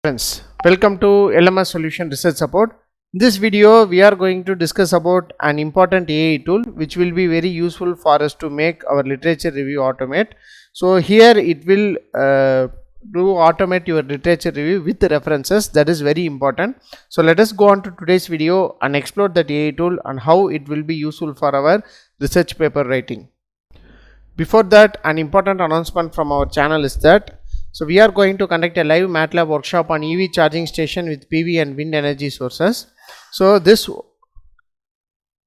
Friends, welcome to LMS Solution Research Support. In this video, we are going to discuss about an important AI tool which will be very useful for us to make our literature review automate. So here it will automate your literature review with references. That is very important. So let us go on to today's video and explore that AI tool and how it will be useful for our research paper writing. Before that, an important announcement from our channel is that we are going to conduct a live MATLAB workshop on EV charging station with PV and wind energy sources. So this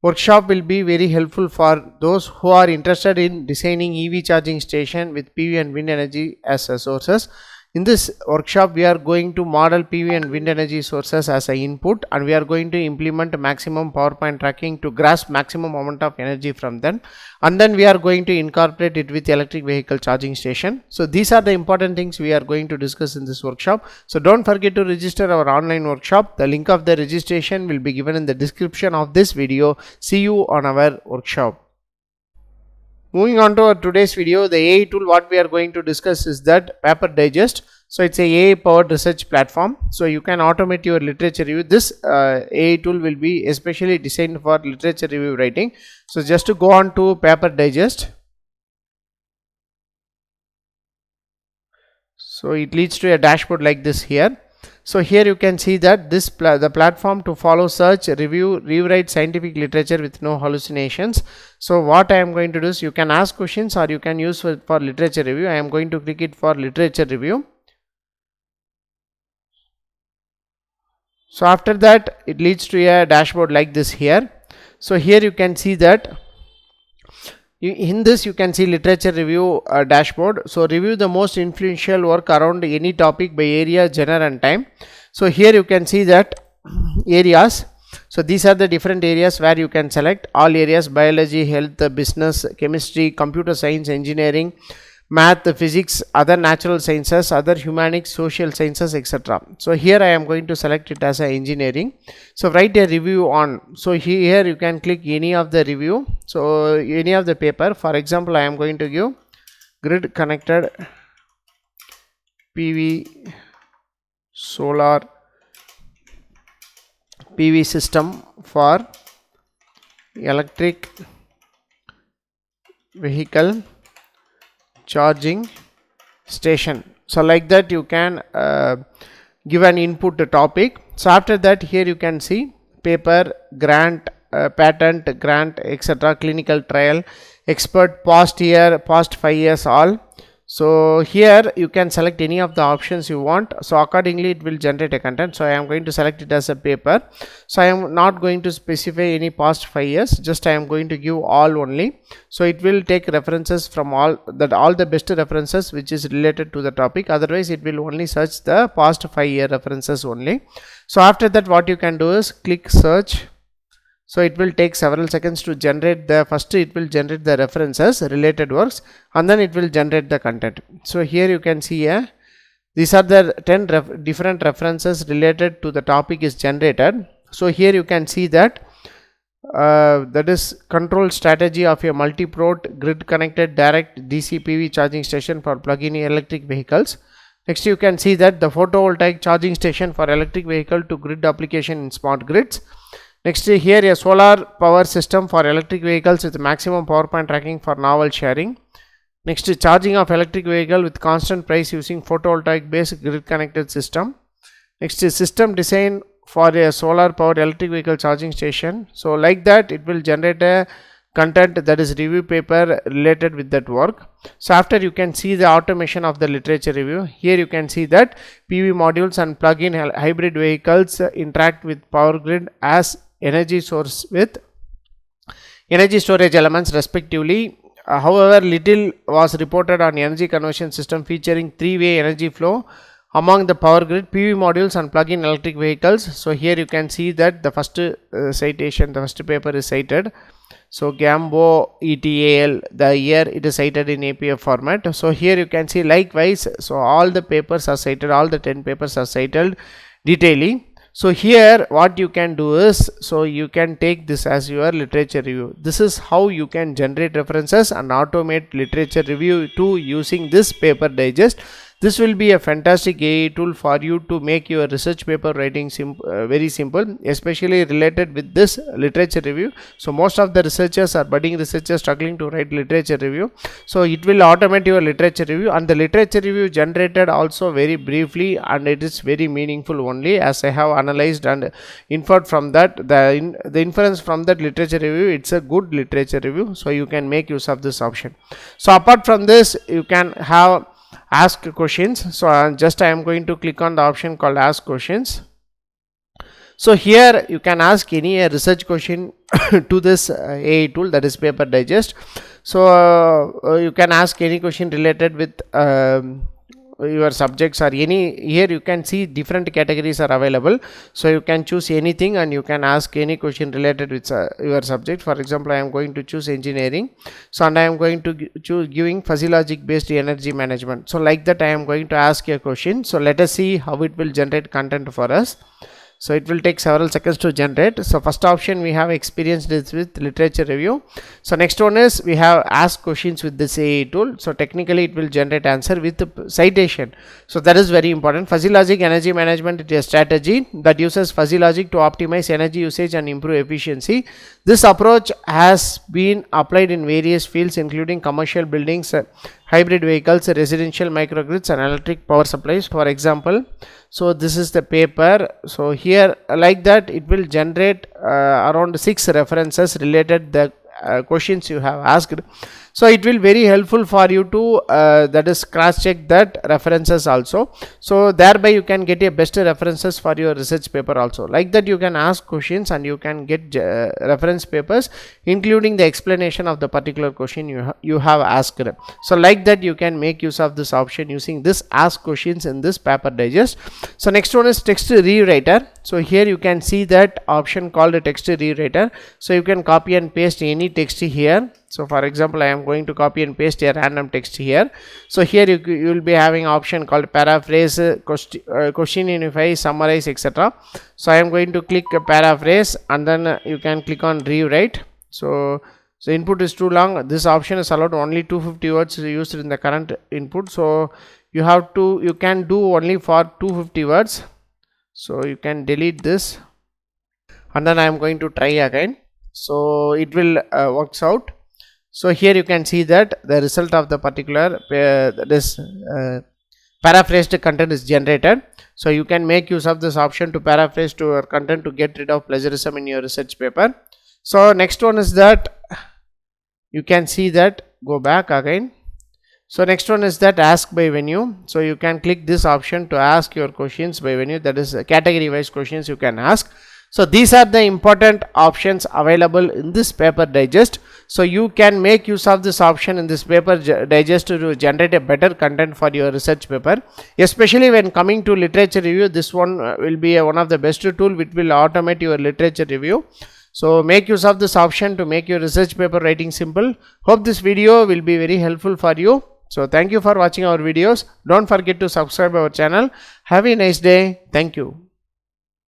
workshop will be very helpful for those who are interested in designing EV charging station with PV and wind energy as sources. In this workshop, we are going to model PV and wind energy sources as an input, and we are going to implement maximum power point tracking to grasp maximum amount of energy from them, and then we are going to incorporate it with electric vehicle charging station. So these are the important things we are going to discuss in this workshop. So don't forget to register our online workshop. The link of the registration will be given in the description of this video. See you on our workshop. Moving on to our today's video, the AI tool what we are going to discuss is that Paper Digest. So it's a AI powered research platform. So you can automate your literature review. This AI tool will be especially designed for literature review writing. So just to go on to Paper Digest. So it leads to a dashboard like this here. So here you can see that this the platform to follow, search, review, rewrite scientific literature with no hallucinations. So what I am going to do is you can ask questions or you can use for literature review. I am going to click it for literature review. So after that it leads to a dashboard like this here. So here you can see that in this you can see literature review dashboard. So review the most influential work around any topic by area, genre and time. So here you can see that areas. So these are the different areas where you can select all areas: biology, health, business, chemistry, computer science, engineering, math, physics, other natural sciences, other humanities, social sciences, etc. So here I am going to select it as a engineering. So write a review on. So here you can click any of the review. So any of the paper. For example, I am going to give grid connected PV solar PV system for electric vehicle charging station. So like that you can give an input to topic. So after that here you can see paper, grant, patent, grant, etc., clinical trial, expert, past year, past 5 years, all. So here you can select any of the options you want. So accordingly it will generate a content. So I am going to select it as a paper. So I am not going to specify any past 5 years, just I am going to give all only. So it will take references from all the best references which is related to the topic. Otherwise it will only search the past 5 year references only. So after that what you can do is click search. So it will take several seconds to generate the first. It will generate the references, related works, and then it will generate the content. So here you can see these are the 10 different references related to the topic is generated. So here you can see that that is control strategy of a multi-port grid connected direct DC PV charging station for plug-in electric vehicles. Next you can see that the photovoltaic charging station for electric vehicle to grid application in smart grids. Next here a solar power system for electric vehicles with maximum power point tracking for novel sharing. Next charging of electric vehicle with constant price using photovoltaic based grid connected system. Next system design for a solar powered electric vehicle charging station. So like that it will generate a content that is review paper related with that work. So after you can see the automation of the literature review. Here you can see that PV modules and plug-in hybrid vehicles interact with power grid as energy source with energy storage elements respectively. However, little was reported on energy conversion system featuring three-way energy flow among the power grid, PV modules and plug-in electric vehicles. So here you can see that the first citation, the first paper is cited. So 𝐤𝐸 ETAL, the year it is cited in APA format. So here you can see likewise. So all the papers are cited, all the 10 papers are cited detailing. So here what you can do is, so you can take this as your literature review. This is how you can generate references and automate literature review to using this Paper Digest. This will be a fantastic AI tool for you to make your research paper writing very simple, especially related with this literature review. So most of the researchers are budding researchers struggling to write literature review. So it will automate your literature review, and the literature review generated also very briefly, and it is very meaningful only, as I have analyzed and inferred from that. The inference from that literature review, it's a good literature review, so you can make use of this option. So apart from this, you can have ask questions. So I am going to click on the option called ask questions. So here you can ask any research question to this AI tool, that is Paper Digest. So you can ask any question related with your subjects or any. Here you can see different categories are available, so you can choose anything and you can ask any question related with your subject. For example, I am going to choose engineering, so and I am going to choose giving fuzzy logic based energy management. So like that I am going to ask a question. So let us see how it will generate content for us. So it will take several seconds to generate. So first option we have experienced this with literature review. So next one is we have ask questions with this AI tool. So technically it will generate answer with citation. So that is very important. Fuzzy logic energy management is a strategy that uses fuzzy logic to optimize energy usage and improve efficiency. This approach has been applied in various fields including commercial buildings, hybrid vehicles, residential microgrids and electric power supplies, for example. So this is the paper. So here like that it will generate around 6 references related the questions you have asked. So it will very helpful for you to that is cross check that references also. So thereby you can get a best references for your research paper also. Like that you can ask questions and you can get reference papers including the explanation of the particular question you have asked. So like that you can make use of this option using this ask questions in this Paper Digest. So next one is text rewriter. So here you can see that option called a text rewriter. So you can copy and paste any text here. So for example, I am going to copy and paste a random text here. So here you will be having option called paraphrase, question unify, summarize, etc. So I am going to click paraphrase and then you can click on rewrite. So input is too long. This option is allowed only 250 words used in the current input. So you can do only for 250 words. So you can delete this and then I am going to try again. So it will works out. So here you can see that the result of the particular paraphrased content is generated. So you can make use of this option to paraphrase to your content to get rid of plagiarism in your research paper. So next one is that you can see that, go back again. So next one is that ask by venue. So you can click this option to ask your questions by venue, that is category wise questions you can ask. So these are the important options available in this Paper Digest. So you can make use of this option in this Paper Digest to generate a better content for your research paper, especially when coming to literature review. This one will be one of the best tool which will automate your literature review. So make use of this option to make your research paper writing simple. Hope this video will be very helpful for you. So thank you for watching our videos. Don't forget to subscribe our channel. Have a nice day. Thank you.